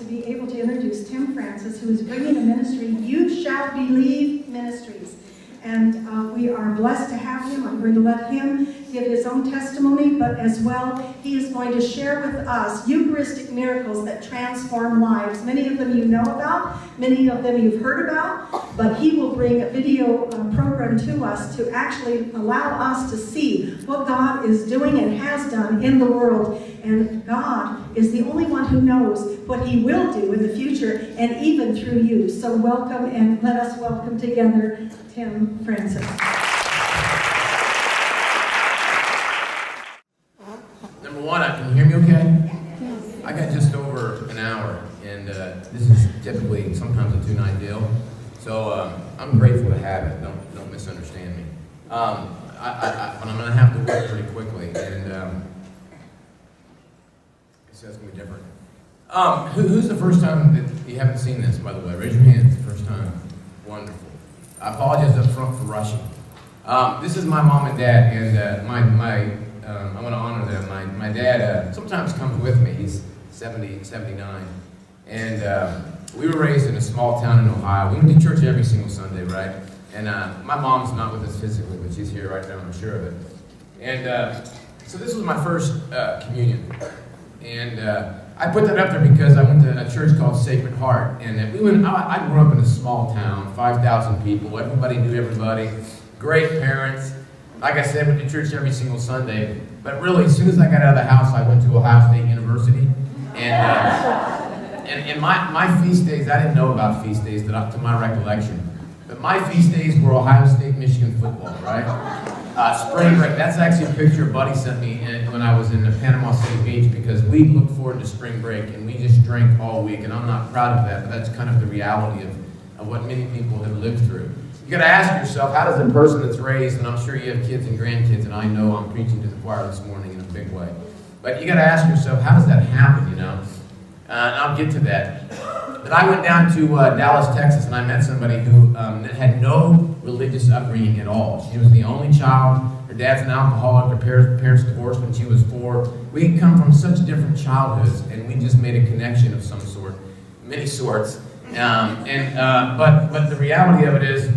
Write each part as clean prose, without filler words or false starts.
to be able to introduce Tim Francis, who is bringing a ministry, You Shall Believe Ministries. And we are blessed to have him. I'm going to let him give his own testimony, but as well, he is going to share with us Eucharistic miracles that transform lives. Many of them you know about, many of them you've heard about, but he will bring a video program to us to actually allow us to see what God is doing and has done in the world. And God is the only one who knows what he will do in the future, and even through you. So welcome, and let us welcome together Tim Francis. Number one, can you hear me okay? Yes. I got just over an hour, and this is typically sometimes a 2-night deal. So I'm grateful to have it. Don't misunderstand me. But I'm going to have to work pretty quickly, and I guess that's going to be different. Who's the first time that you haven't seen this, by the way? Raise your hand. It's the first time. Wonderful. I apologize up front for rushing. This is my mom and dad, and I want to honor them. My dad sometimes comes with me. He's 79, and we were raised in a small town in Ohio. We went to church every single Sunday, right? And my mom's not with us physically, but she's here right now, I'm sure of it. And so this was my first communion. And I put that up there because I went to a church called Sacred Heart. And I grew up in a small town, 5,000 people. Everybody knew everybody. Great parents. Like I said, went to church every single Sunday. But really, as soon as I got out of the house, I went to Ohio State University. And my feast days, I didn't know about feast days to my recollection. But my feast days were Ohio State, Michigan football, right? Spring break, that's actually a picture a buddy sent me when I was in Panama City Beach, because we looked forward to spring break and we just drank all week, and I'm not proud of that, but that's kind of the reality of what many people have lived through. You gotta ask yourself, how does a person that's raised, and I'm sure you have kids and grandkids, and I know I'm preaching to the choir this morning in a big way, but you gotta ask yourself, how does that happen, you know? And I'll get to that. But I went down to Dallas, Texas, and I met somebody who had no religious upbringing at all. She was the only child. Her dad's an alcoholic. Her parents divorced when she was 4. We come from such different childhoods, and we just made a connection of some sort, many sorts. But the reality of it is,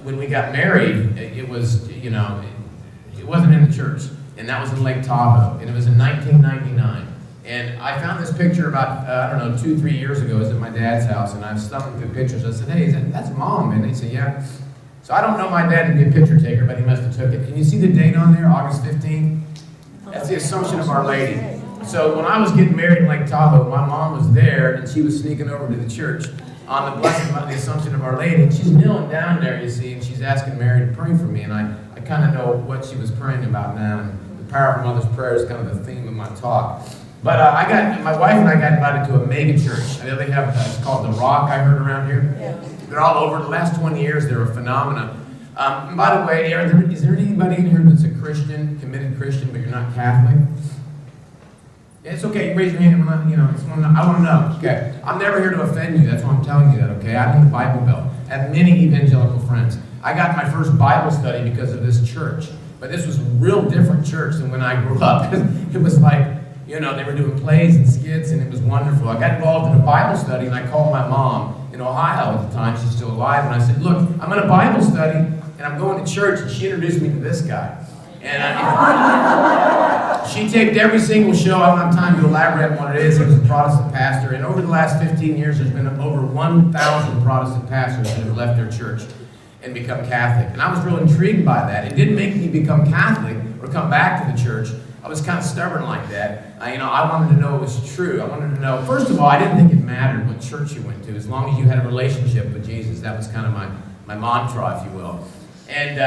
when we got married, it was, you know, it wasn't in the church, and that was in Lake Tahoe, and it was in 1999. And I found this picture about, 2-3 years ago. I was at my dad's house, and I was thumbing through pictures. I said, hey, that's Mom. And they said, yeah. So I don't know my dad to be a picture taker, but he must have took it. Can you see the date on there, August 15th? That's the Assumption of Our Lady. So when I was getting married in Lake Tahoe, my mom was there, and she was sneaking over to the church on the blessing of the Assumption of Our Lady. And she's kneeling down there, you see, and she's asking Mary to pray for me. And I kind of know what she was praying about now. And the power of a mother's prayer is kind of the theme of my talk. But my wife and I got invited to a mega church. They have, it's called The Rock, I heard around here. Yeah. They're all over. The last 20 years, they're a phenomenon. And by the way, is there anybody in here that's a Christian, committed Christian, but you're not Catholic? Yeah, it's okay, you raise your hand. I want to know. Okay, I'm never here to offend you. That's why I'm telling you that, okay? I'm in the Bible Belt. I have many evangelical friends. I got my first Bible study because of this church. But this was a real different church than when I grew up. It was like, you know, they were doing plays and skits, and it was wonderful. I got involved in a Bible study, and I called my mom in Ohio at the time. She's still alive. And I said, look, I'm in a Bible study, and I'm going to church. And she introduced me to this guy. And she taped every single show. I don't have time to elaborate on what it is. He was a Protestant pastor. And over the last 15 years, there's been over 1,000 Protestant pastors that have left their church and become Catholic. And I was real intrigued by that. It didn't make me become Catholic or come back to the church. I was kind of stubborn like that. I wanted to know it was true. I wanted to know, first of all, I didn't think it mattered what church you went to, as long as you had a relationship with Jesus. That was kind of my mantra, if you will. And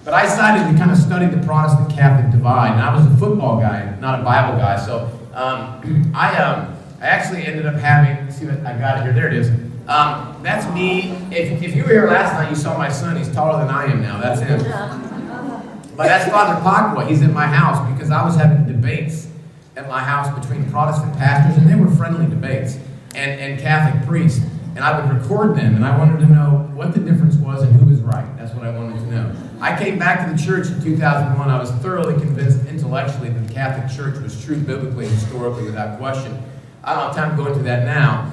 but I decided to kind of study the Protestant-Catholic divide, and I was a football guy, not a Bible guy. So I actually ended up having, see what I got here, there it is. That's me. If you were here last night, you saw my son. He's taller than I am now. That's him. But that's Father Pacwa. He's at my house because I was having debates at my house between Protestant pastors, and they were friendly debates, and Catholic priests. And I would record them, and I wanted to know what the difference was and who was right. That's what I wanted to know. I came back to the church in 2001. I was thoroughly convinced intellectually that the Catholic Church was true biblically and historically without question. I don't have time to go into that now.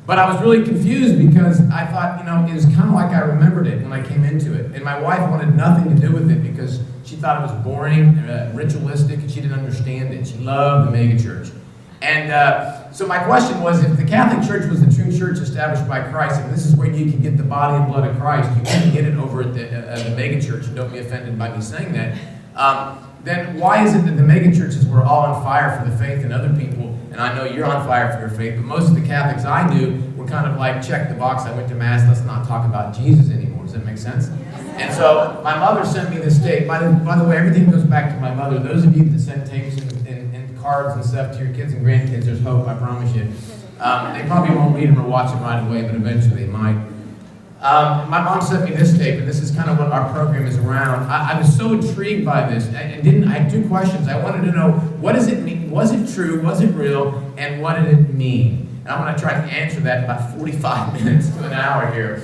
But I was really confused because I thought, it was kind of like I remembered it when I came into it. And my wife wanted nothing to do with it because she thought it was boring, ritualistic, and she didn't understand it. She loved the megachurch. And so my question was, if the Catholic Church was the true church established by Christ, and this is where you can get the body and blood of Christ, you can't get it over at the megachurch, and don't be offended by me saying that, then why is it that the megachurches were all on fire for the faith and other people, and I know you're on fire for your faith, but most of the Catholics I knew were kind of like, check the box, I went to Mass, let's not talk about Jesus anymore. Does that make sense? And so my mother sent me this tape. By the way, everything goes back to my mother. Those of you that send tapes and cards and stuff to your kids and grandkids, there's hope, I promise you. They probably won't read them or watch them right away, but eventually they might. My mom sent me this tape, and this is kind of what our program is around. I was so intrigued by this. I had two questions. I wanted to know, what does it mean? Was it true? Was it real? And what did it mean? And I'm going to try to answer that in about 45 minutes to an hour here.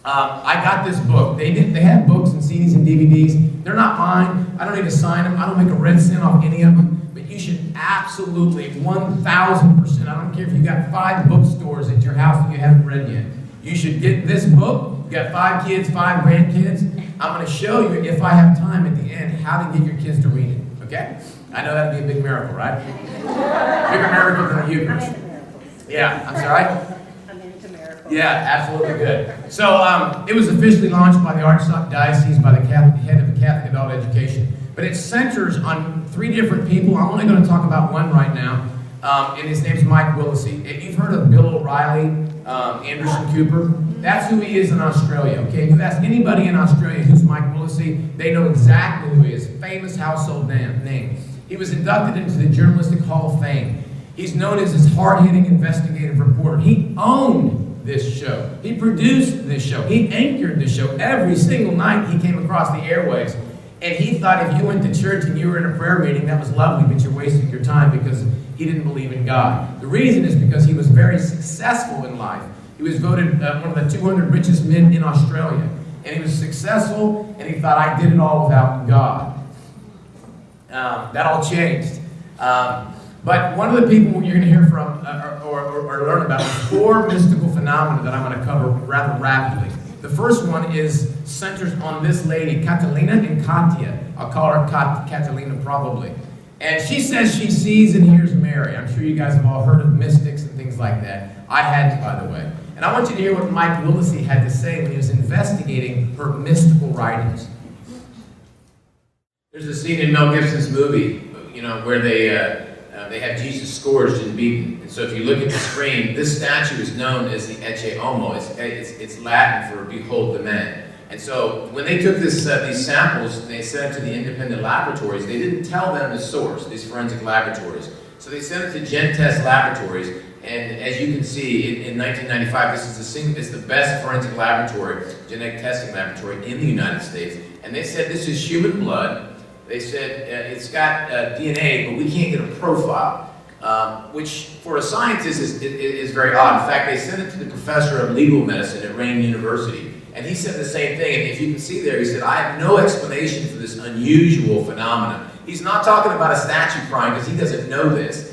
I got this book. They have books and CDs and DVDs. They're not mine. I don't need to sign them. I don't make a red cent off any of them. But you should absolutely, 1,000%, I don't care if you got 5 bookstores at your house that you haven't read yet. You should get this book. You got 5 kids, 5 grandkids. I'm going to show you, if I have time at the end, how to get your kids to read it. Okay? I know that'd be a big miracle, right? Bigger miracle than the Eucharist. Yeah, I'm sorry? Yeah, absolutely good. So it was officially launched by the Archdiocese, by the head of Catholic Adult Education. But it centers on 3 different people. I'm only going to talk about one right now, and his name's Mike Willesee. You've heard of Bill O'Reilly, Anderson Cooper? That's who he is in Australia, okay? If you ask anybody in Australia who's Mike Willesee, they know exactly who he is. Famous household name. He was inducted into the Journalistic Hall of Fame. He's known as his hard-hitting investigative reporter. He owned this show. He produced this show. He anchored this show every single night he came across the airwaves. And he thought if you went to church and you were in a prayer meeting, that was lovely, but you're wasting your time because he didn't believe in God. The reason is because he was very successful in life. He was voted one of the 200 richest men in Australia. And he was successful, and he thought, I did it all without God. That all changed. But one of the people you're going to hear from or learn about is 4 mystical phenomena that I'm going to cover rather rapidly. The first one centers on this lady, Catalina and Katia. I'll call her Catalina probably. And she says she sees and hears Mary. I'm sure you guys have all heard of mystics and things like that. I hadn't, by the way. And I want you to hear what Mike Willesee had to say when he was investigating her mystical writings. There's a scene in Mel Gibson's movie, where they have Jesus scourged and beaten. And so if you look at the screen, this statue is known as the Ecce Homo. It's Latin for behold the man. And so when they took these samples and they sent it to the independent laboratories, they didn't tell them the source, these forensic laboratories. So they sent it to Gentest Laboratories, and as you can see, in 1995, it's the best forensic laboratory, genetic testing laboratory in the United States. And they said this is human blood. They said it's got DNA, but we can't get a profile, which for a scientist is very odd. In fact, they sent it to the professor of legal medicine at Rain University, and he said the same thing. And if you can see there, he said, I have no explanation for this unusual phenomenon. He's not talking about a statue crying because he doesn't know this.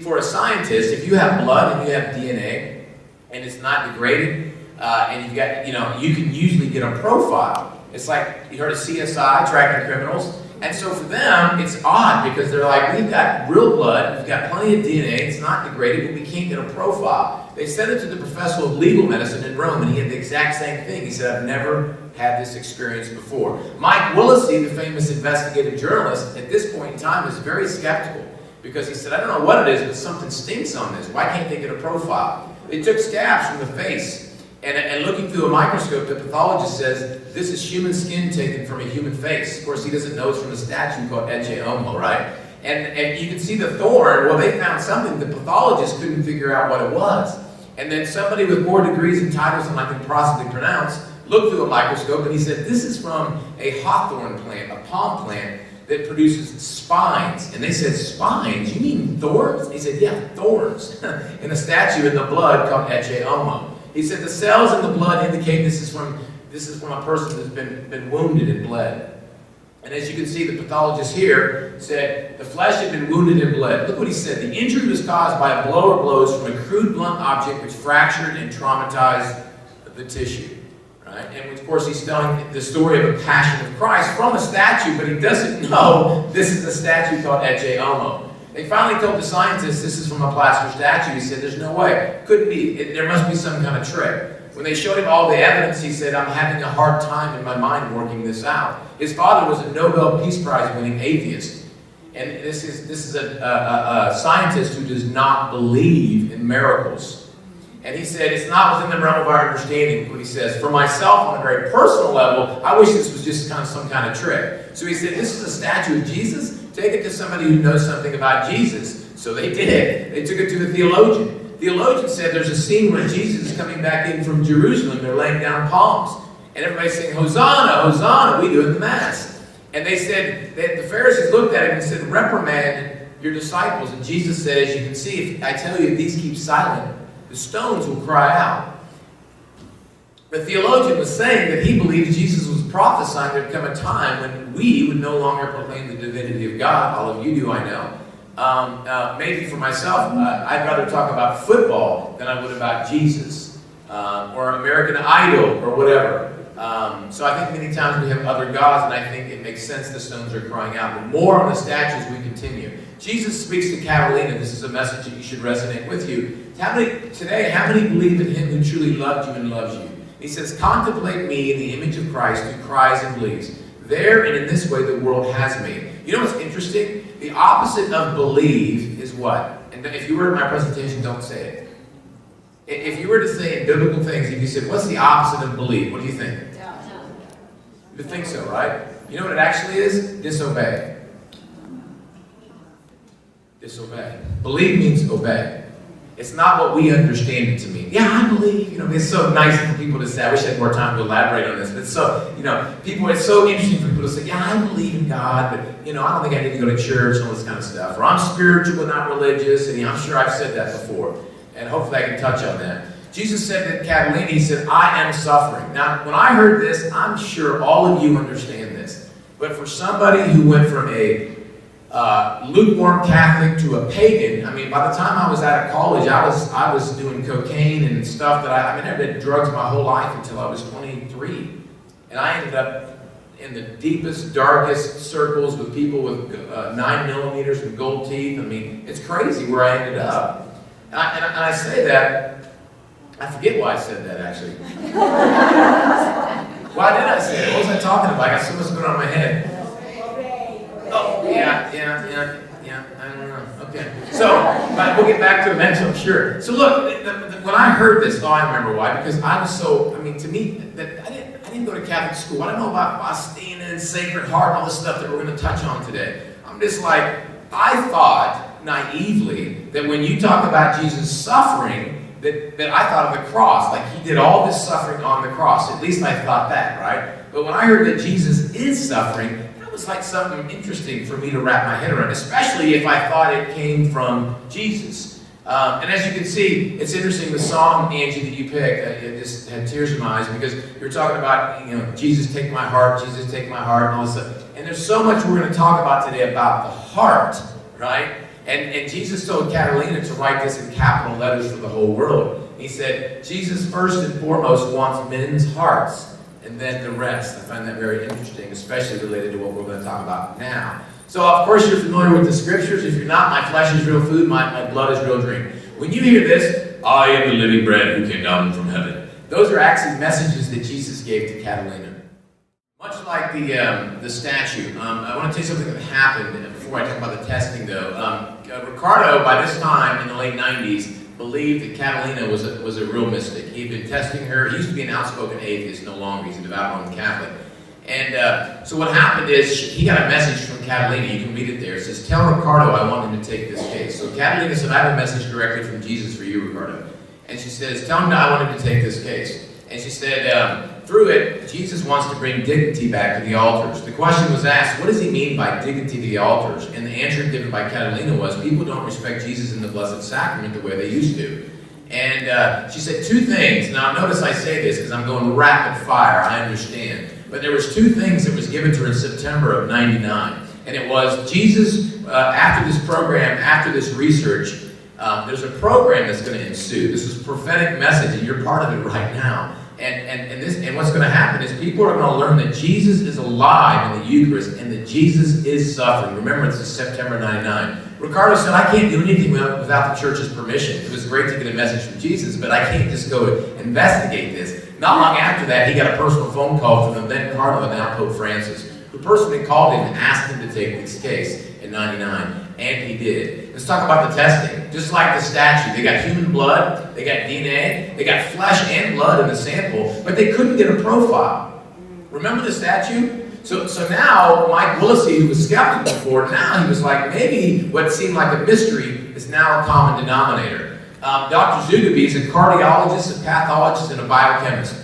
For a scientist, if you have blood and you have DNA and it's not degraded, and you've got, you can usually get a profile. It's like, you heard of CSI, tracking criminals. And so for them, it's odd because they're like, we've got real blood, we've got plenty of DNA, it's not degraded, but we can't get a profile. They sent it to the professor of legal medicine in Rome, and he had the exact same thing. He said, I've never had this experience before. Mike Willesee, the famous investigative journalist, at this point in time is very skeptical because he said, I don't know what it is, but something stinks on this. Why can't they get a profile? They took scabs from the face. And looking through a microscope, the pathologist says, this is human skin taken from a human face. Of course, he doesn't know it's from a statue called Ecce Homo, right? And you can see the thorn. Well, they found something the pathologist couldn't figure out what it was. And then somebody with more degrees and titles than I can possibly pronounce looked through a microscope, and he said, this is from a hawthorn plant, a palm plant, that produces spines. And they said, spines? You mean thorns? He said, yeah, thorns. In a statue in the blood called Ecce Homo. He said the cells in the blood indicate this is from a person that's been wounded and bled. And as you can see, the pathologist here said the flesh had been wounded and bled. Look what he said. The injury was caused by a blow or blows from a crude, blunt object which fractured and traumatized the tissue. Right? And of course, he's telling the story of a passion of Christ from a statue, but he doesn't know this is a statue called Ecce Homo. They finally told the scientists this is from a plaster statue. He said, there's no way. Couldn't be. There must be some kind of trick. When they showed him all the evidence, he said, I'm having a hard time in my mind working this out. His father was a Nobel Peace Prize winning atheist. And this is a scientist who does not believe in miracles. And he said, it's not within the realm of our understanding, what he says. For myself, on a very personal level, I wish this was just kind of some kind of trick. So he said, this is a statue of Jesus. Take it to somebody who knows something about Jesus. So they did. They took it to a theologian. Theologian said there's a scene where Jesus is coming back in from Jerusalem. They're laying down palms. And everybody's saying, Hosanna, Hosanna, we do in the Mass. And they said, that the Pharisees looked at him and said, reprimand your disciples. And Jesus said, as you can see, if I tell you if these keep silent, the stones will cry out. The theologian was saying that he believed Jesus was prophesying there'd come a time when we would no longer proclaim the divinity of God. All of you do, I know. Maybe for myself, I'd rather talk about football than I would about Jesus or American Idol or whatever. So I think many times we have other gods, and I think it makes sense the stones are crying out. But more on the statues we continue. Jesus speaks to Catalina. This is a message that you should resonate with you. How many believe in him who truly loved you and loves you? He says, contemplate me in the image of Christ who cries and bleeds. There and in this way the world has me. You know what's interesting? The opposite of believe is what? And if you were in my presentation, don't say it. If you were to say in biblical things, if you said, what's the opposite of believe? What do you think? You would think so, right? You know what it actually is? Disobey. Disobey. Believe means obey. It's not what we understand it to mean. Yeah, I believe. It's so nice for people to say. I wish I had more time to elaborate on this. But it's so, it's so interesting for people to say, yeah, I believe in God, but, I don't think I need to go to church and all this kind of stuff. Or I'm spiritual but not religious. And I'm sure I've said that before. And hopefully I can touch on that. Jesus said to Catalina, he said, I am suffering. Now, when I heard this, I'm sure all of you understand this. But for somebody who went from a lukewarm Catholic to a pagan, by the time I was out of college, I was doing cocaine and stuff that I never did drugs my whole life until I was 23. And I ended up in the deepest, darkest circles with people with 9 millimeters and gold teeth. It's crazy where I ended up. And I say that, I forget why I said that actually. Why did I say it? What was I talking about? I got so much going on in my head. Oh, yeah, I don't know. Okay. So, but we'll get back to it eventually, I'm sure. So look, when I heard this, I remember why. Because I was so, to me, that I didn't go to Catholic school. I don't know about Faustina and Sacred Heart and all the stuff that we're going to touch on today. I'm just like, I thought naively that when you talk about Jesus suffering, that I thought of the cross, like he did all this suffering on the cross. At least I thought that, right? But when I heard that Jesus is suffering, that was like something interesting for me to wrap my head around, especially if I thought it came from Jesus. And as you can see, it's interesting, the song, Angie, that you picked, it just had tears in my eyes because you're talking about, Jesus take my heart, Jesus take my heart, and all this stuff. And there's so much we're going to talk about today about the heart, right? And Jesus told Catalina to write this in capital letters for the whole world. He said, Jesus first and foremost wants men's hearts, and then the rest. I find that very interesting, especially related to what we're going to talk about now. So, of course, you're familiar with the scriptures. If you're not, my flesh is real food, my blood is real drink. When you hear this, I am the living bread who came down from heaven. Those are actually messages that Jesus gave to Catalina. Much like the statue, I want to tell you something that happened before I talk about the testing, though. Ricardo, by this time in the late 90s, believed that Catalina was a real mystic. He'd been testing her. He used to be an outspoken atheist, no longer. He's a devout Roman Catholic. And so what happened is he got a message from Catalina. You can read it there. It says, tell Ricardo I want him to take this case. So Catalina said, I have a message directly from Jesus for you, Ricardo. And she says, tell him that I want him to take this case. And she said, through it, Jesus wants to bring dignity back to the altars. The question was asked, what does he mean by dignity to the altars? And the answer given by Catalina was, people don't respect Jesus in the Blessed Sacrament the way they used to. And she said two things. Now notice I say this because I'm going rapid fire, I understand. but there was 2 things that was given to her in September of 99. And it was Jesus, after this program, after this research, there's a program that's going to ensue. This is a prophetic message, and you're part of it right now. And what's going to happen is people are going to learn that Jesus is alive in the Eucharist and that Jesus is suffering. Remember, this is September 99. Ricardo said, I can't do anything without the church's permission. It was great to get a message from Jesus, but I can't just go investigate this. Not long after that, he got a personal phone call from the then Cardinal and now Pope Francis, who personally called him and asked him to take this case in 99. And he did. Let's talk about the testing. Just like the statue, they got human blood, they got DNA, they got flesh and blood in the sample, but they couldn't get a profile. Remember the statue? So now, Mike Willesee, who was skeptical before, now he was like, maybe what seemed like a mystery is now a common denominator. Dr. Zugabe is a cardiologist, a pathologist, and a biochemist.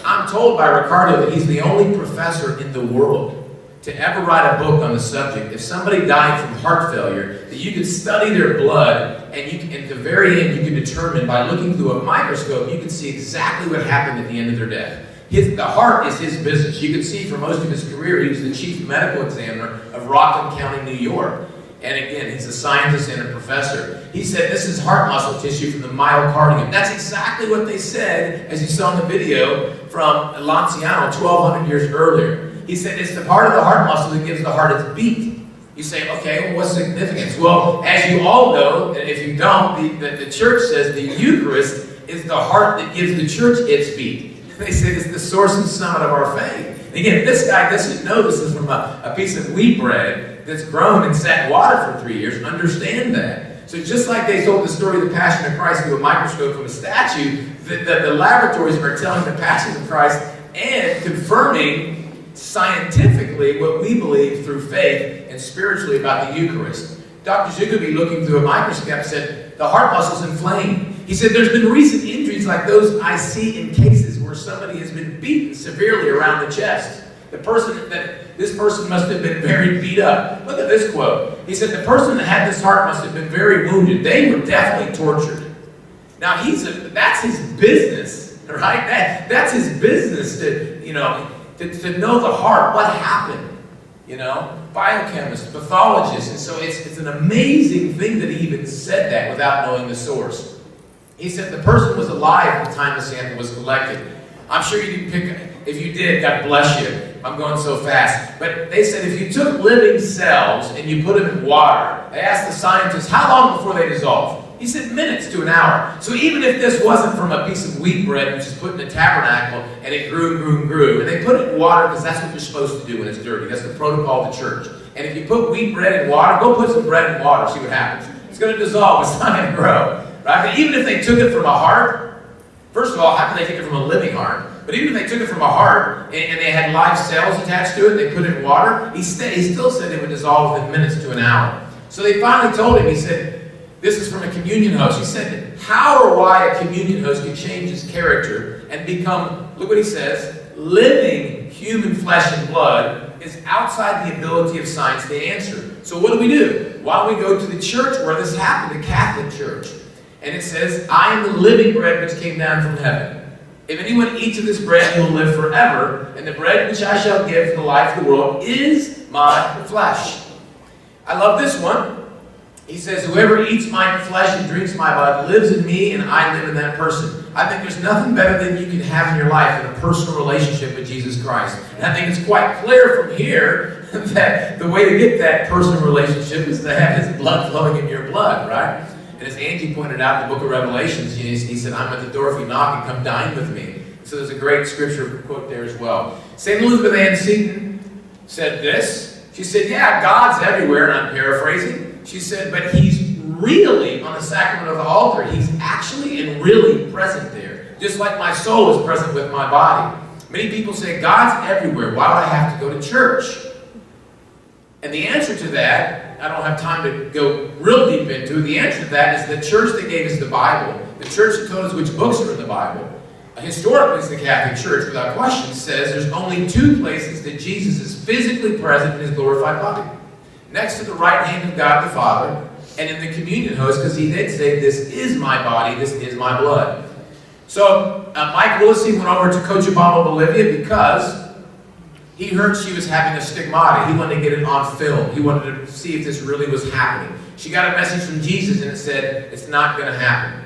I'm told by Ricardo that he's the only professor in the world to ever write a book on the subject. If somebody died from heart failure, that you could study their blood, and at the very end, you could determine by looking through a microscope, you could see exactly what happened at the end of their death. The heart is his business. You can see for most of his career, he was the chief medical examiner of Rockland County, New York. And again, he's a scientist and a professor. He said this is heart muscle tissue from the myocardium. That's exactly what they said, as you saw in the video, from Lanciano 1,200 years earlier. He said it's the part of the heart muscle that gives the heart its beat. You say, okay, well, what's the significance? Well, as you all know, and if you don't, the church says the Eucharist is the heart that gives the church its beat. They say it's the source and summit of our faith. And again, this guy doesn't know this is from a piece of wheat bread that's grown and sat in water for 3 years. Understand that. So just like they told the story of the Passion of Christ through a microscope from a statue, the laboratories are telling the Passion of Christ and confirming scientifically what we believe through faith and spiritually about the Eucharist. Dr. Zugabe, looking through a microscope, said the heart muscle's inflamed. He said there's been recent injuries like those I see in cases where somebody has been beaten severely around the chest. This person must have been very beat up. Look at this quote. He said the person that had this heart must have been very wounded. They were definitely tortured. Now that's his business, right? That's his business to know the heart, what happened. Biochemist, pathologist, and so it's an amazing thing that he even said that without knowing the source. He said the person was alive at the time the sample was collected. I'm sure you didn't pick, if you did, God bless you. I'm going so fast. But they said if you took living cells and you put them in water, they asked the scientists how long before they dissolved. He said minutes to an hour. So even if this wasn't from a piece of wheat bread which is put in a tabernacle and it grew, and they put it in water because that's what you're supposed to do when it's dirty. That's the protocol of the church. And if you put wheat bread in water, go put some bread in water, see what happens. It's going to dissolve, it's not going to grow. Right? But even if they took it from a heart, first of all, how can they take it from a living heart? But even if they took it from a heart and they had live cells attached to it, they put it in water, he still said it would dissolve within minutes to an hour. So they finally told him, he said, this is from a communion host. He said, how or why a communion host can change his character and become, look what he says, living human flesh and blood is outside the ability of science to answer. So what do? Why don't we go to the church where this happened, the Catholic Church? And it says, I am the living bread which came down from heaven. If anyone eats of this bread, he will live forever. And the bread which I shall give for the life of the world is my flesh. I love this one. He says, whoever eats my flesh and drinks my blood lives in me and I live in that person. I think there's nothing better than you can have in your life than a personal relationship with Jesus Christ. And I think it's quite clear from here that the way to get that personal relationship is to have his blood flowing in your blood, right? And as Angie pointed out in the book of Revelations, he said, I'm at the door if you knock and come dine with me. So there's a great scripture quote there as well. St. Elizabeth Ann Seton said this. She said, yeah, God's everywhere, and I'm paraphrasing. She said, but he's really on the sacrament of the altar. He's actually and really present there. Just like my soul is present with my body. Many people say, God's everywhere. Why do I have to go to church? And the answer to that, I don't have time to go real deep into it. The answer to that is the church that gave us the Bible, the church that told us which books are in the Bible. Historically, it's the Catholic Church, without question, says there's only 2 places that Jesus is physically present in his glorified body. Next to the right hand of God the Father, and in the communion host, because he did say, this is my body, this is my blood. So Mike Willesee went over to Cochabamba, Bolivia, because He heard she was having a stigmata. He wanted to get it on film. He wanted to see if this really was happening. She got a message from Jesus and it said, it's not going to happen.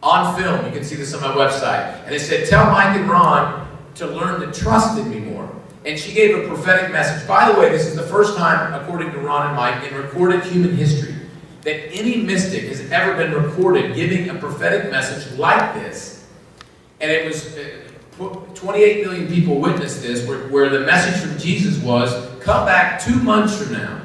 On film, you can see this on my website. And it said, tell Mike and Ron to learn to trust in me more. And she gave a prophetic message. By the way, this is the first time, according to Ron and Mike, in recorded human history, that any mystic has ever been recorded giving a prophetic message like this. And it was 28 million people witnessed this, where the message from Jesus was, come back 2 months from now.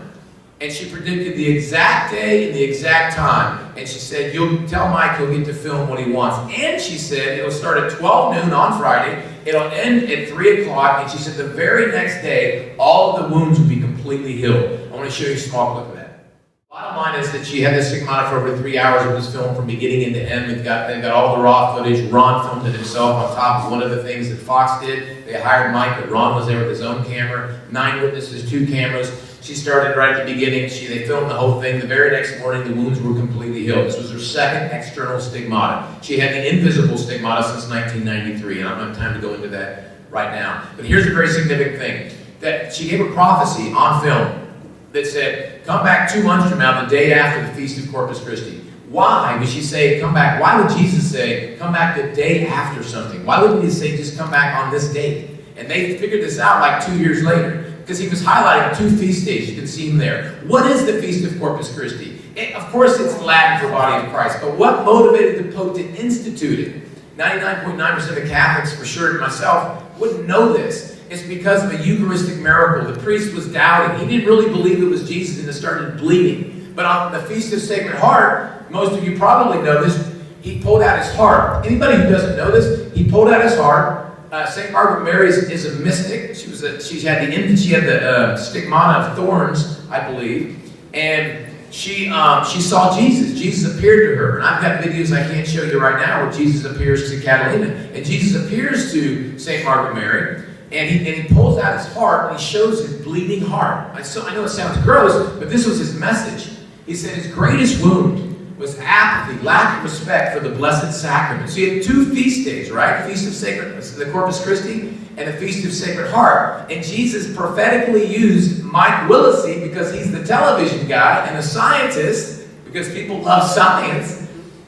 And she predicted the exact day and the exact time. And she said, you'll tell Mike he'll get to film what he wants. And she said, it'll start at 12 noon on Friday. It'll end at 3 o'clock. And she said, the very next day, all of the wounds will be completely healed. I want to show you a small clip of that. Bottom line is that she had this stigmata for over 3 hours. It was filmed from beginning to end. They've got all the raw footage. Ron filmed it himself on top of one of the things that Fox did. They hired Mike, but Ron was there with his own camera. 9 witnesses, 2 cameras. She started right at the beginning. They filmed the whole thing. The very next morning, the wounds were completely healed. This was her second external stigmata. She had the invisible stigmata since 1993, and I don't have time to go into that right now. But here's a very significant thing. That she gave a prophecy on film that said, come back 2 months from now, the day after the Feast of Corpus Christi. Why would she say, come back? Why would Jesus say, come back the day after something? Why wouldn't he say, just come back on this date? And they figured this out like 2 years later. Because he was highlighting 2 feast days. You can see him there. What is the Feast of Corpus Christi? Of course, it's Latin for Body of Christ. But what motivated the Pope to institute it? 99.9% of Catholics, for sure, myself, wouldn't know this. It's because of a Eucharistic miracle. The priest was doubting. He didn't really believe it was Jesus and it started bleeding. But on the Feast of Sacred Heart, most of you probably know this, he pulled out his heart. Anybody who doesn't know this, he pulled out his heart. St. Margaret Mary is a mystic. She had the stigmata of thorns, I believe, and she saw Jesus. Jesus appeared to her, and I've got videos I can't show you right now where Jesus appears to Catalina, and Jesus appears to St. Margaret Mary, and he pulls out his heart and he shows his bleeding heart. I know it sounds gross, but this was his message. He said his greatest wound was apathy, lack of respect for the Blessed Sacrament. So you had 2 feast days, right? Feast of the Corpus Christi and the Feast of Sacred Heart. And Jesus prophetically used Mike Willisey, because he's the television guy, and a scientist, because people love science,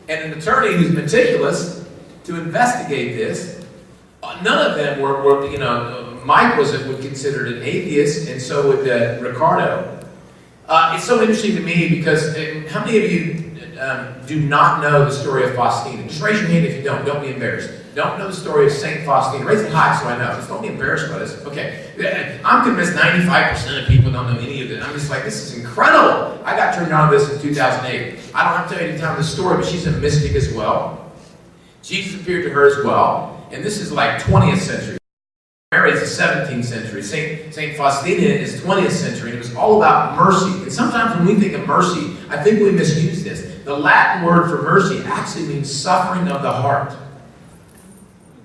and an attorney who's meticulous, to investigate this. None of them were Mike would considered an atheist, and so would Ricardo. It's so interesting to me because how many of you do not know the story of Faustina? Just raise your hand if you don't. Don't be embarrassed. Don't know the story of Saint Faustina. Raise it high so I know. Just don't be embarrassed by this. Okay. I'm convinced 95% of people don't know any of it. I'm just like, this is incredible. I got turned on to this in 2008. I don't have to tell you to tell the story, but she's a mystic as well. Jesus appeared to her as well. And this is like 20th century. Mary is the 17th century. Saint Faustina is 20th century. And it was all about mercy. And sometimes when we think of mercy, I think we misuse this. The Latin word for mercy actually means suffering of the heart.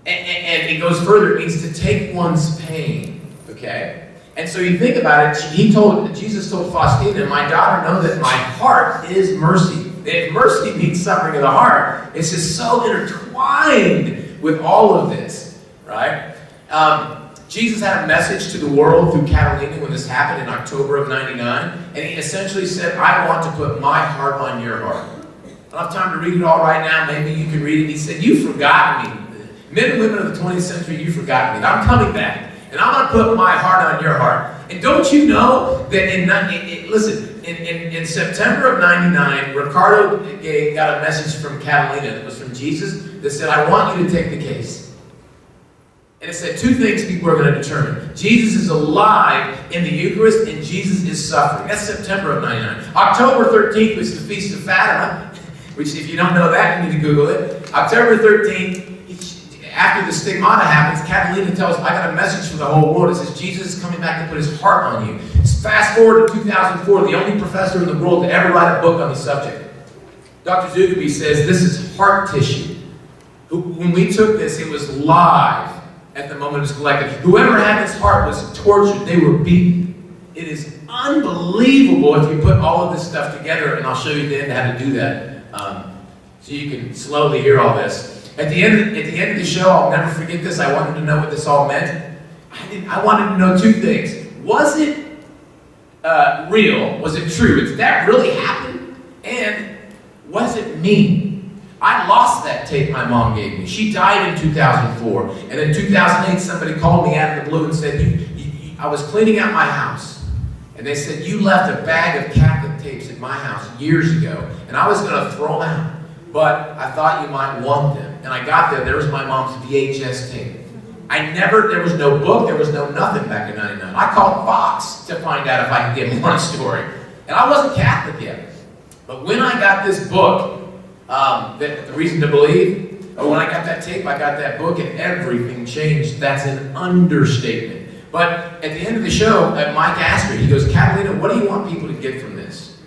And it goes further. It means to take one's pain. Okay? And so you think about it. Jesus told Faustina, my daughter, know that my heart is mercy. And if mercy means suffering of the heart, it's just so intertwined with all of this. Right? Jesus had a message to the world through Catalina when this happened in October of 99, and he essentially said, I want to put my heart on your heart. I don't have time to read it all right now. Maybe you can read it. He said, you've forgotten me. Men and women of the 20th century, you've forgotten me. I'm coming back, and I'm going to put my heart on your heart. And don't you know that in September of 99, Ricardo got a message from Catalina that was from Jesus that said, I want you to take the case. And it said 2 things people are going to determine. Jesus is alive in the Eucharist, and Jesus is suffering. That's September of 99. October 13th was the Feast of Fatima, which if you don't know that, you need to Google it. October 13th, after the stigmata happens, Catalina tells, I got a message for the whole world. It says, Jesus is coming back to put his heart on you. Fast forward to 2004, the only professor in the world to ever write a book on the subject. Dr. Zugaby says, this is heart tissue. When we took this, it was live. At the moment it was collected. Whoever had this heart was tortured. They were beaten. It is unbelievable if you put all of this stuff together, and I'll show you at the end how to do that, so you can slowly hear all this. At the end of the show, I'll never forget this. I wanted to know what this all meant. I wanted to know two things. Was it real? Was it true? Did that really happen? And was it me? I lost that tape my mom gave me. She died in 2004. And in 2008, somebody called me out of the blue and said, I was cleaning out my house. And they said, you left a bag of Catholic tapes at my house years ago. And I was going to throw them out. But I thought you might want them. And I got there was my mom's VHS tape. There was no book, there was no nothing back in 99. I called Fox to find out if I could get more story. And I wasn't Catholic yet. But when I got this book, The Reason to Believe, or when I got that tape, I got that book, and everything changed. That's an understatement. But at the end of the show, Mike asked her, he goes, Catalina, what do you want people to get from this?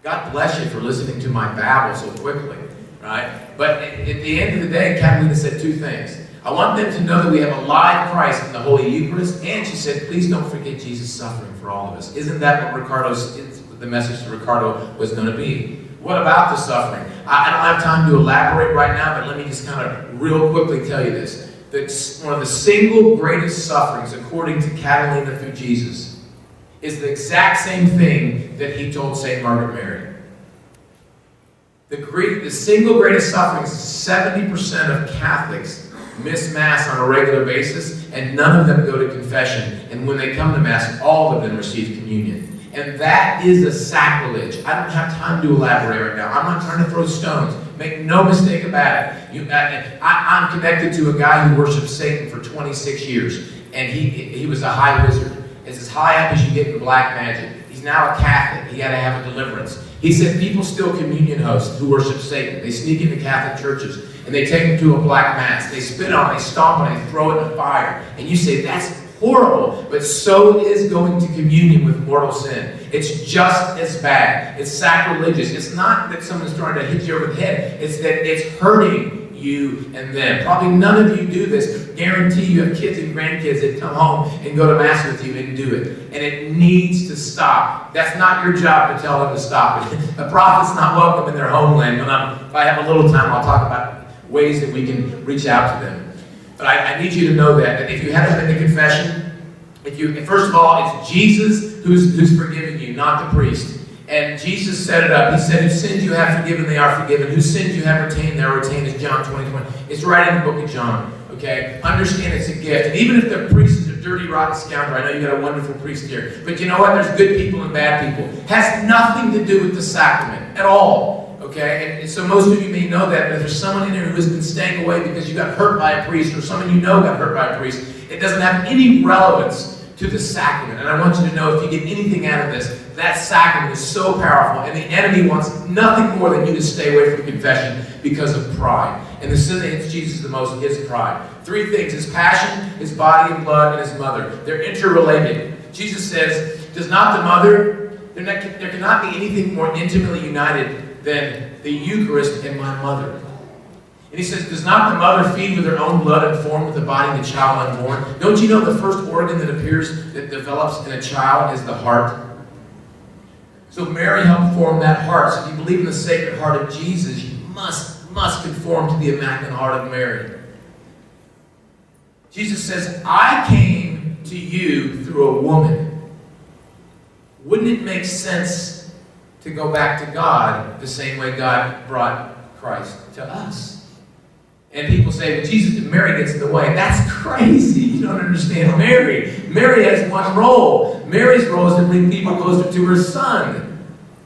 God bless you for listening to my babble so quickly, right? But at the end of the day, Catalina said two things. I want them to know that we have a live Christ in the Holy Eucharist, and she said, please don't forget Jesus suffering for all of us. Isn't that what the message to Ricardo was going to be? What about the suffering? I don't have time to elaborate right now, but let me just kind of real quickly tell you this. That one of the single greatest sufferings, according to Catalina through Jesus, is the exact same thing that he told St. Margaret Mary. The single greatest suffering is 70% of Catholics miss Mass on a regular basis, and none of them go to confession. And when they come to Mass, all of them receive communion. And that is a sacrilege. I don't have time to elaborate right now. I'm not trying to throw stones. Make no mistake about it. I'm connected to a guy who worships Satan for 26 years. And he was a high wizard. It's as high up as you get in black magic. He's now a Catholic. He had to have a deliverance. He said people still communion host who worship Satan. They sneak into Catholic churches and they take him to a black mass. They spit on it, they stomp on it, they throw it in the fire. And you say, that's horrible. But so is going to communion with mortal sin. It's just as bad. It's sacrilegious. It's not that someone's trying to hit you over the head. It's that it's hurting you and them. Probably none of you do this. Guarantee you have kids and grandkids that come home and go to Mass with you and do it. And it needs to stop. That's not your job to tell them to stop it. The prophet's not welcome in their homeland. If I have a little time, I'll talk about ways that we can reach out to them. But I need you to know that if you haven't been to confession, first of all, it's Jesus who's forgiving you, not the priest. And Jesus set it up. He said, whose sins you have forgiven, they are forgiven. Whose sins you have retained, they are retained, is John 20:20. It's right in the book of John, okay? Understand it's a gift. And even if the priest is a dirty, rotten scoundrel, I know you got a wonderful priest here, but you know what? There's good people and bad people. It has nothing to do with the sacrament at all, okay? And so most of you may know that, but if there's someone in here who has been staying away because you got hurt by a priest, or someone you know got hurt by a priest, it doesn't have any relevance to the sacrament. And I want you to know, if you get anything out of this, that sacrament is so powerful, and the enemy wants nothing more than you to stay away from confession because of pride. And the sin that hits Jesus the most is pride. Three things: his passion, his body and blood, and his mother. They're interrelated. Jesus says, there cannot be anything more intimately united than the Eucharist and my mother. And he says, does not the mother feed with her own blood and form with the body of the child unborn? Don't you know the first organ that develops in a child is the heart? So Mary helped form that heart. So if you believe in the Sacred Heart of Jesus, you must conform to the Immaculate Heart of Mary. Jesus says, I came to you through a woman. Wouldn't it make sense to go back to God the same way God brought Christ to us? And people say, well, Mary gets in the way. That's crazy. You don't understand Mary. Mary has one role. Mary's role is to bring people closer to her son.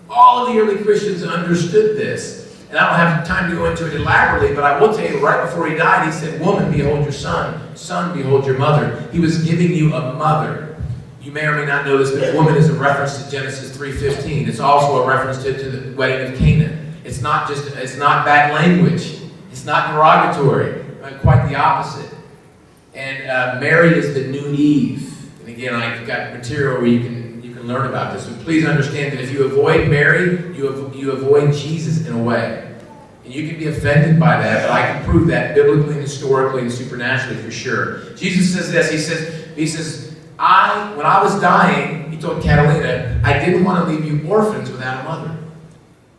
All of the early Christians understood this. And I don't have time to go into it elaborately, but I will tell you, right before he died, he said, woman, behold your son. Son, behold your mother. He was giving you a mother. You may or may not know this, but woman is a reference to Genesis 3:15. It's also a reference to the wedding of Cana. It's not bad language. It's not derogatory, quite the opposite. And Mary is the new Eve. And again, I've got material where you can learn about this. But please understand that if you avoid Mary, you avoid Jesus in a way. And you can be offended by that, but I can prove that biblically and historically and supernaturally for sure. Jesus says this. He says, when I was dying, he told Catalina, I didn't want to leave you orphans without a mother.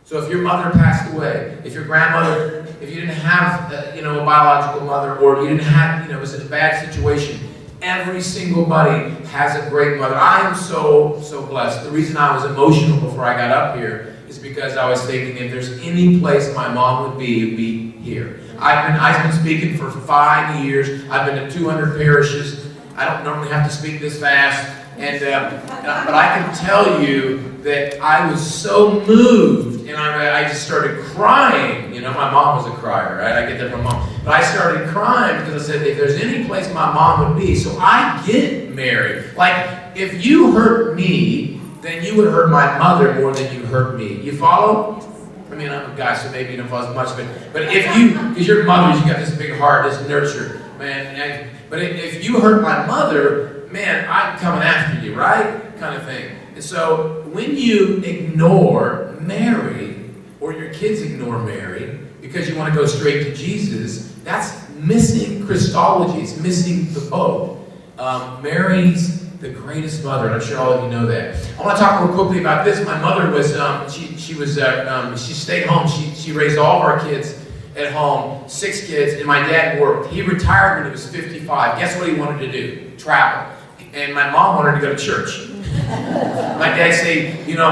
So if your mother passed away, if your grandmother, if you didn't have a biological mother, or you didn't have, it was in a bad situation, Every single buddy has a great mother. I am so blessed. The reason I was emotional before I got up here is because I was thinking if there's any place my mom would be here. I've been speaking for 5 years. I've been to 200 parishes. I don't normally have to speak this fast. But I can tell you that I was so moved, and I just started crying. You know, my mom was a crier, right? I get that from mom. But I started crying because I said, if there's any place my mom would be. So I get Mary. Like, if you hurt me, then you would hurt my mother more than you hurt me. You follow? I mean, I'm a guy, so maybe you don't follow as much. But if you, because your mother, you got this big heart, this nurture, man. But if you hurt my mother, man, I'm coming after you, right? Kind of thing. And so when you ignore Mary, or your kids ignore Mary, because you want to go straight to Jesus, that's missing Christology. It's missing the boat. Mary's the greatest mother, and I'm sure all of you know that. I want to talk real quickly about this. My mother was, she stayed home. She raised all of our kids at home, 6 kids, and my dad worked. He retired when he was 55. Guess what he wanted to do? Travel. And my mom wanted to go to church. My dad said, you know,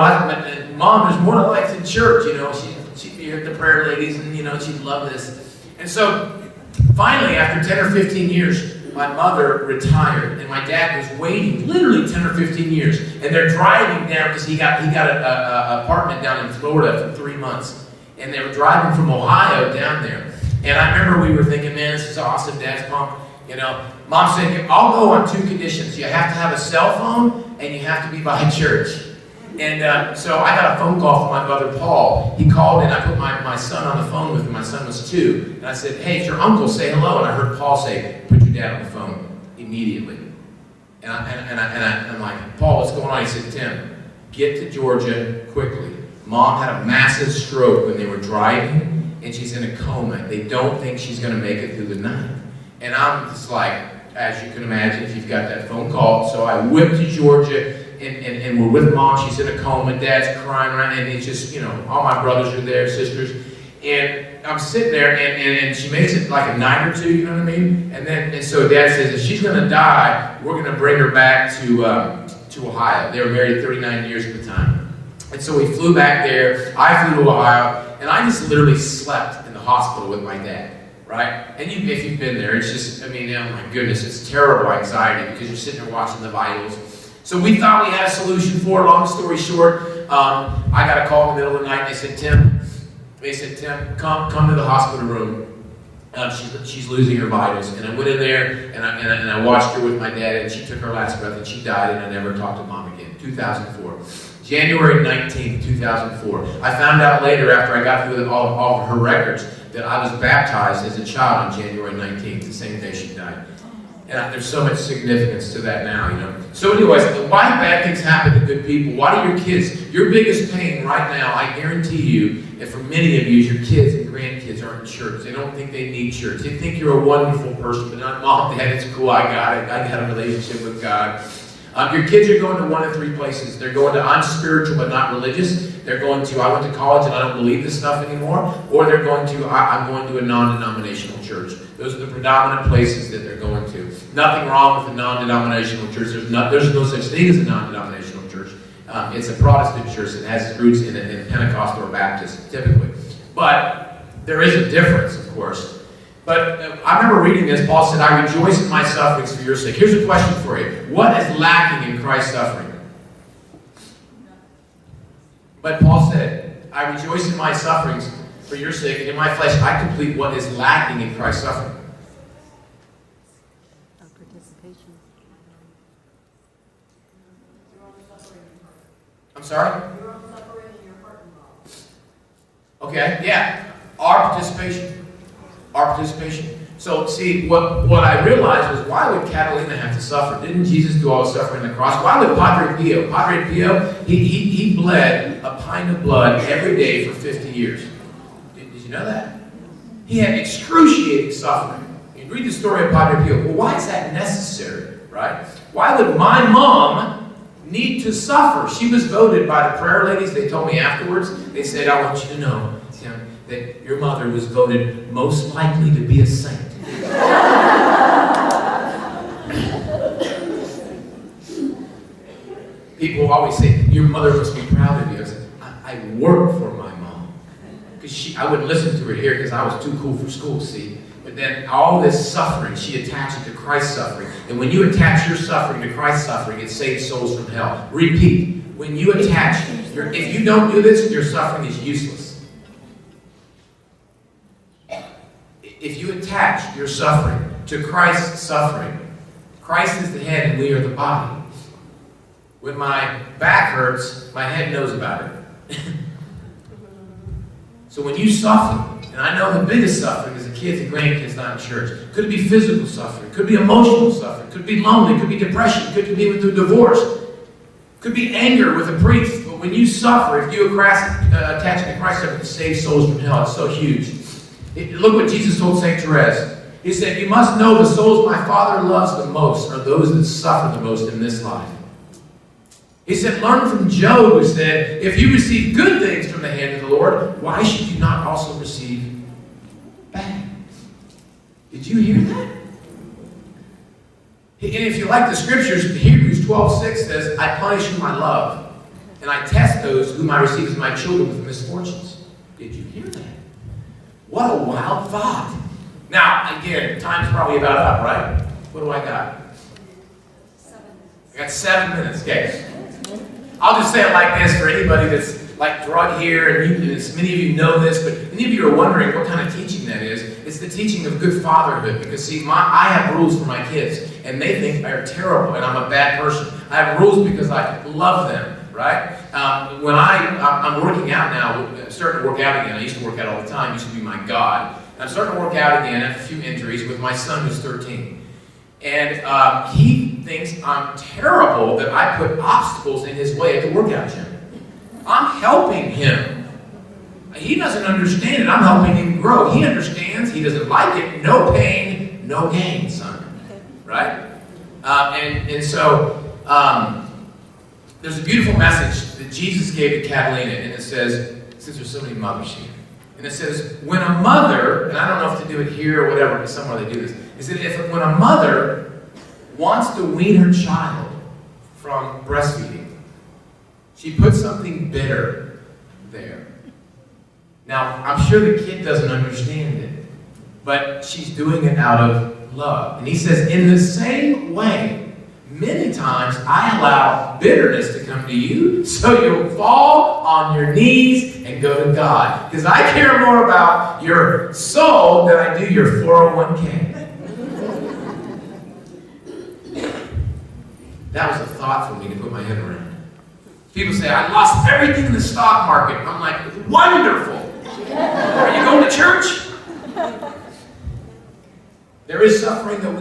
Mom, there's more to life than church. You know, she'd be here at the prayer ladies, and, you know, she'd love this. And so, finally, after 10 or 15 years, my mother retired, and my dad was waiting literally 10 or 15 years. And they're driving down, because he got an apartment down in Florida for 3 months. And they were driving from Ohio down there. And I remember we were thinking, man, this is awesome, Dad's mom. You know, Mom said, I'll go on 2 conditions. You have to have a cell phone, and you have to be by church. And so I got a phone call from my brother Paul. He called, and I put my son on the phone with him. My son was 2. And I said, hey, it's your uncle, say hello. And I heard Paul say, put your dad on the phone immediately. And I'm like, Paul, what's going on? He said, Tim, get to Georgia quickly. Mom had a massive stroke when they were driving, and she's in a coma. They don't think she's going to make it through the night. And I'm just like, as you can imagine, she's got that phone call. So I whipped to Georgia, and we're with Mom. She's in a coma. Dad's crying around, and it's just, you know, all my brothers are there, sisters. And I'm sitting there, and she makes it like a night or 2, you know what I mean? And so Dad says, if she's going to die, we're going to bring her back to Ohio. They were married 39 years at the time. And so we flew back there. I flew to Ohio, and I just literally slept in the hospital with my dad. Right? And if you've been there, it's just, I mean, oh my goodness, it's terrible anxiety because you're sitting there watching the vitals. So we thought we had a solution for it. Long story short, I got a call in the middle of the night. They said, Tim, come to the hospital room. She's losing her vitals. And I went in there, and I watched her with my dad, and she took her last breath, and she died, and I never talked to Mom again. 2004. January 19th, 2004. I found out later, after I got through all of her records, that I was baptized as a child on January 19th, the same day she died. And there's so much significance to that now, you know. So anyways, why do bad things happen to good people? Why do your kids, your biggest pain right now, I guarantee you, and for many of you, is your kids and grandkids aren't in church. They don't think they need church. They think you're a wonderful person, but not Mom, Dad, it's cool, I got it. I got a relationship with God. Your kids are going to 1 of 3 places. They're going to, I'm spiritual but not religious. They're going to, I went to college and I don't believe this stuff anymore. Or they're going to, I'm going to a non-denominational church. Those are the predominant places that they're going to. Nothing wrong with a non-denominational church. There's no such thing as a non-denominational church. It's a Protestant church that has its roots in Pentecostal or Baptist, typically. But there is a difference, of course. But I remember reading this. Paul said, I rejoice in my sufferings for your sake. Here's a question for you. What is lacking in Christ's suffering? But Paul said, I rejoice in my sufferings for your sake, and in my flesh I complete what is lacking in Christ's suffering. Participation. I'm sorry? Okay, yeah. Our participation. Our participation. So, see, what I realized was, why would Catalina have to suffer? Didn't Jesus do all the suffering on the cross? Why would Padre Pio? Padre Pio, he bled a pint of blood every day for 50 years. Did you know that? He had excruciating suffering. You read the story of Padre Pio. Well, why is that necessary, right? Why would my mom need to suffer? She was voted by the prayer ladies. They told me afterwards, they said, I want you to know, Tim, that your mother was voted most likely to be a saint. People always say, your mother must be proud of you. I said, I work for my mom. Because I wouldn't listen to her here because I was too cool for school, see? But then all this suffering, she attached it to Christ's suffering. And when you attach your suffering to Christ's suffering, it saves souls from hell. Repeat. When you attach, if you don't do this, your suffering is useless. If you attach your suffering to Christ's suffering, Christ is the head and we are the body. When my back hurts, my head knows about it. So when you suffer, and I know the biggest suffering is the kids and grandkids not in church. Could it be physical suffering? Could it be emotional suffering? Could it be lonely? Could it be depression? Could it be with a divorce? Could be anger with a priest. But when you suffer, if you attach to Christ, it saves souls from hell. It's so huge. Look what Jesus told St. Therese. He said, you must know the souls my Father loves the most are those that suffer the most in this life. He said, learn from Job, who said, if you receive good things from the hand of the Lord, why should you not also receive bad? Did you hear that? And if you like the scriptures, Hebrews 12:6 says, I punish whom I love, and I test those whom I receive as my children with misfortunes. Did you hear that? What a wild thought. Now, again, time's probably about up, right? What do I got? 7 minutes. I got 7 minutes. Okay. I'll just say it like this for anybody that's like drug here, and many of you know this, but many of you are wondering what kind of teaching that is. It's the teaching of good fatherhood. Because see, I have rules for my kids, and they think they're terrible, and I'm a bad person. I have rules because I love them, right? When I'm working out now, I'm starting to work out again. I used to work out all the time. Used to be my God. I'm starting to work out again. I have a few injuries with my son who's 13. And he thinks I'm terrible that I put obstacles in his way at the workout gym. I'm helping him. He doesn't understand it. I'm helping him grow. He understands. He doesn't like it. No pain, no gain, son. Right? So there's a beautiful message that Jesus gave to Catalina, and it says, since there's so many mothers here, and it says, when a mother, and I don't know if to do it here or whatever, but somewhere they do this, is that when a mother wants to wean her child from breastfeeding, she puts something bitter there. Now, I'm sure the kid doesn't understand it, but she's doing it out of love. And he says, in the same way, many times I allow bitterness to come to you, so you'll fall on your knees and go to God. Because I care more about your soul than I do your 401k. That was a thought for me to put my head around. People say, I lost everything in the stock market. I'm like, wonderful. Are you going to church? There is suffering that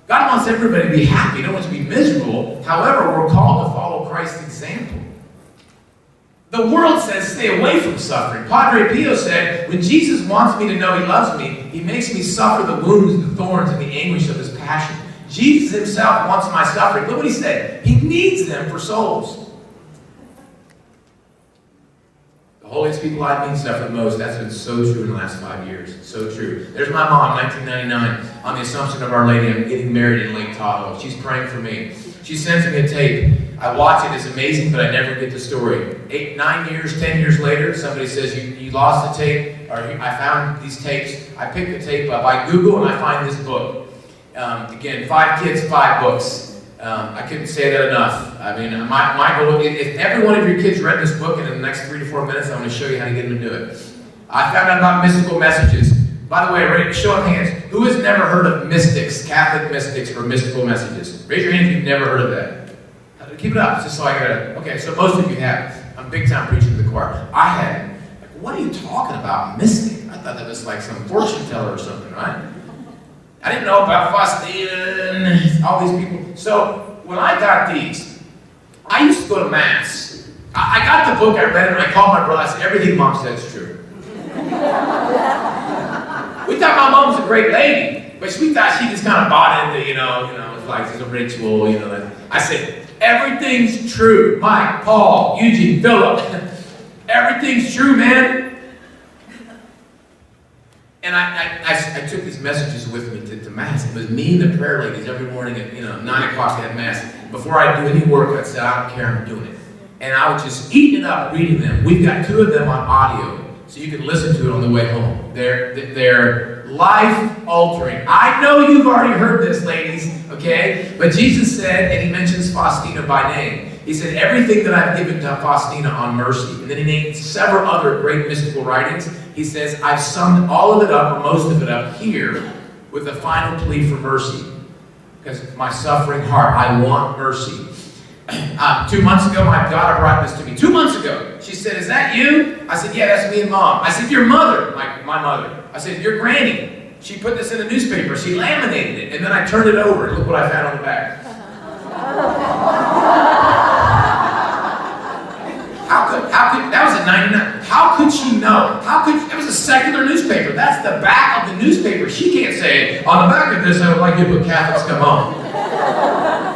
God wants everybody to be happy. He doesn't want to be miserable. However, we're called to follow Christ's example. The world says stay away from suffering. Padre Pio said, when Jesus wants me to know he loves me, he makes me suffer the wounds, the thorns, and the anguish of his passion. Jesus himself wants my suffering. Look what he said. He needs them for souls. The holiest people I meet suffer the most. That's been so true in the last 5 years. So true. There's my mom, 1999, on the Assumption of Our Lady. I'm getting married in Lake Tahoe. She's praying for me. She sends me a tape. I watch it. It's amazing, but I never get the story. 8, 9 years, 10 years later, somebody says, you lost the tape, or I found these tapes. I pick the tape up. I Google and I find this book. Again, 5 kids, 5 books. I couldn't say that enough. I mean, my goal, if every one of your kids read this book, and in the next 3 to 4 minutes, I'm going to show you how to get them to do it. I found out about mystical messages. By the way, ready? Show of hands. Who has never heard of mystics, Catholic mystics, or mystical messages? Raise your hand if you've never heard of that. Keep it up, just so I got it. Okay, so most of you have. I'm big time preaching to the choir. I had. Like, what are you talking about, mystic? I thought that was like some fortune teller or something, right? I didn't know about Faustina, all these people. So when I got these, I used to go to Mass. I got the book, I read it, and I called my brother. I said, everything Mom said is true. We thought my mom was a great lady, but we thought she just kind of bought into, it's like it's a ritual, I said, everything's true. Mike, Paul, Eugene, Philip, everything's true, man. And I took these messages with me to Mass. It was me and the prayer ladies every morning at 9 o'clock at Mass. Before I do any work, I'd say, I don't care, I'm doing it. And I was just eating it up, reading them. We've got 2 of them on audio, so you can listen to it on the way home. They're life-altering. I know you've already heard this, ladies, okay? But Jesus said, and he mentions Faustina by name, he said, everything that I've given to Faustina on mercy. And then he named several other great mystical writings. He says, I've summed all of it up, or most of it up, here with a final plea for mercy. Because my suffering heart, I want mercy. 2 months ago, my daughter brought this to me. 2 months ago, she said, is that you? I said, yeah, that's me and Mom. I said, your mother, my mother. I said, your granny. She put this in a newspaper. She laminated it. And then I turned it over. And look what I found on the back. How could, that was in 99. How could she know? It was a secular newspaper. That's the back of the newspaper. She can't say, on the back of this, I would like you to put Catholics come home.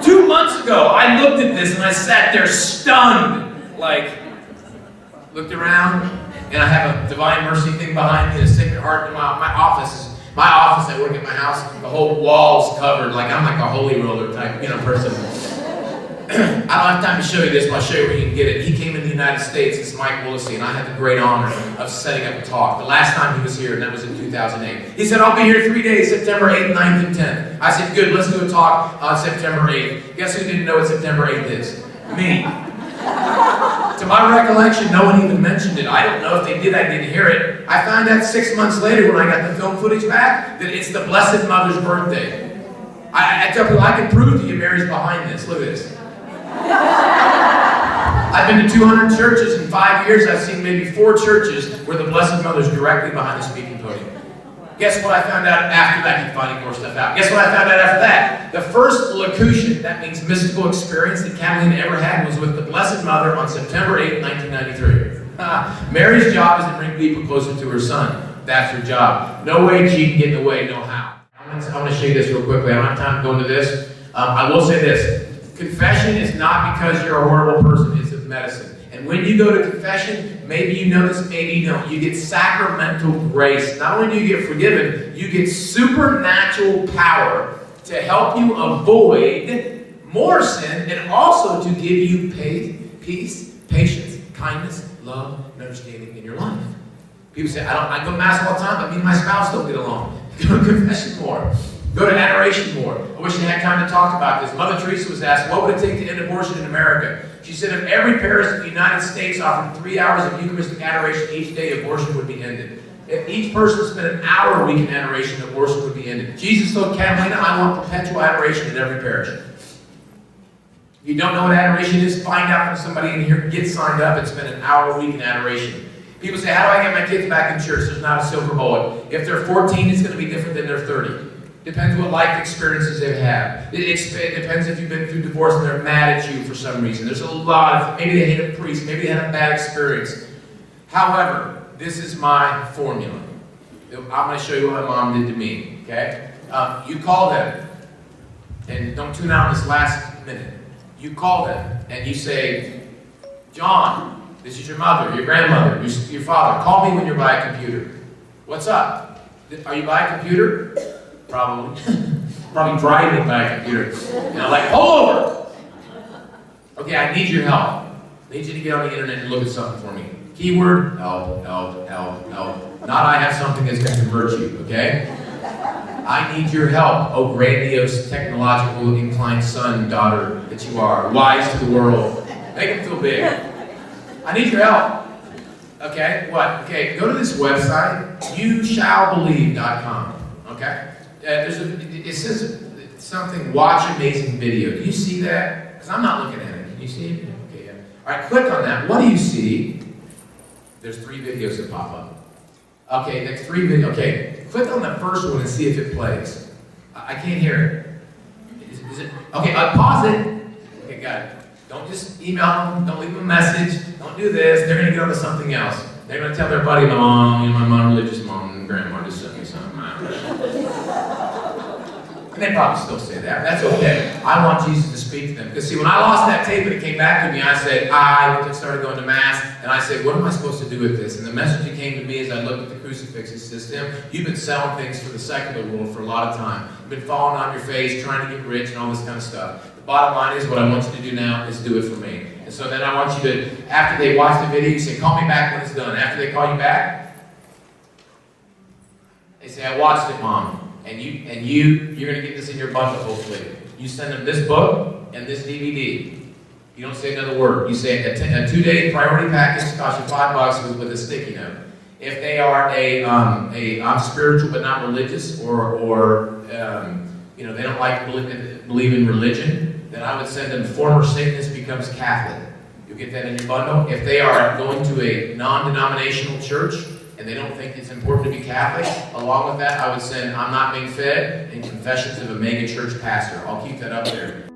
2 months ago, I looked at this and I sat there stunned. Looked around, and I have a Divine Mercy thing behind me, a Sacred Heart in my office. My office, I work at my house, the whole wall's covered. I'm like a holy roller type, person. I don't have time to show you this, but I'll show you where you can get it. He came in the United States, this is Mike Willesee, and I had the great honor of setting up a talk. The last time he was here, and that was in 2008. He said, I'll be here 3 days, September 8th, 9th, and 10th. I said, good, let's do a talk on September 8th. Guess who didn't know what September 8th is? Me. To my recollection, no one even mentioned it. I don't know if they did, I didn't hear it. I found out 6 months later when I got the film footage back that it's the Blessed Mother's birthday. I tell people, I can prove to you Mary's behind this. Look at this. I've been to 200 churches in 5 years. I've seen maybe 4 churches where the Blessed Mother's directly behind the speaking podium. Guess what I found out after that? Keep finding more stuff out. Guess what I found out after that? The first locution, that means mystical experience that Catalina ever had, was with the Blessed Mother on September 8, 1993. Mary's job is to bring people closer to her son. That's her job. No way she can get in the way, no how. I want to show you this real quickly. I don't have time to go into this. I will say this. Confession is not because you're a horrible person. It's a medicine. And when you go to confession, maybe you know this, maybe you don't. You get sacramental grace. Not only do you get forgiven, you get supernatural power to help you avoid more sin and also to give you peace, patience, kindness, love, and understanding in your life. People say, I go to Mass all the time, but me and my spouse don't get along. Go to confession more. Go to adoration more. I wish I had time to talk about this. Mother Teresa was asked, what would it take to end abortion in America? She said, if every parish in the United States offered 3 hours of Eucharistic adoration each day, abortion would be ended. If each person spent an hour a week in adoration, abortion would be ended. Jesus told Catalina, I want perpetual adoration in every parish. If you don't know what adoration is, find out from somebody in here, get signed up, and spend an hour a week in adoration. People say, how do I get my kids back in church? There's not a silver bullet. If they're 14, it's going to be different than they're 30. Depends what life experiences they've had. It depends if you've been through divorce and they're mad at you for some reason. There's a lot of, maybe they hate a priest, maybe they had a bad experience. However, this is my formula. I'm going to show you what my mom did to me, okay? You call them, and don't tune out this last minute. You call them, and you say, John, this is your mother, your grandmother, your father. Call me when you're by a computer. What's up? Are you by a computer? Probably. Probably driving by a computer. Pull over! Okay, I need your help. I need you to get on the internet and look at something for me. Keyword, help. Not I have something that's going to convert you, okay? I need your help, oh grandiose, technological, inclined son, daughter that you are, wise to the world. Make them feel big. I need your help. Okay, what? Okay, go to this website, youshallbelieve.com, okay? It says something, watch amazing video. Do you see that? Because I'm not looking at it. Can you see it? Okay, yeah. All right, click on that. What do you see? There's 3 videos that pop up. Okay, next 3 videos. Okay, click on the first one and see if it plays. I can't hear it. Is it? Okay, pause it. Okay, got it. Don't just email them. Don't leave them a message. Don't do this. They're going to get on to something else. They're going to tell their buddy, my mom, religious mom and grandma just sent me something. And they probably still say that. That's okay. I want Jesus to speak to them. Because see, when I lost that tape and it came back to me, I said, I started going to Mass, and I said, what am I supposed to do with this? And the message that came to me as I looked at the crucifix, it says, Tim, you've been selling things for the secular world for a lot of time. You've been falling on your face, trying to get rich and all this kind of stuff. The bottom line is, what I want you to do now is do it for me. And so then I want you to, after they watch the video, you say, call me back when it's done. After they call you back, they say, I watched it, Mom. And you're going to get this in your bundle, hopefully. You send them this book and this DVD. You don't say another word. You say a 2-day priority package costs you $5 with a sticky note. If they are I'm spiritual but not religious, or they don't like believe in religion, then I would send them Former Satanist Becomes Catholic. You'll get that in your bundle. If they are going to a non-denominational church and they don't think it's important to be Catholic, along with that, I would send I'm Not Being Fed and Confessions of a Mega Church Pastor. I'll keep that up there.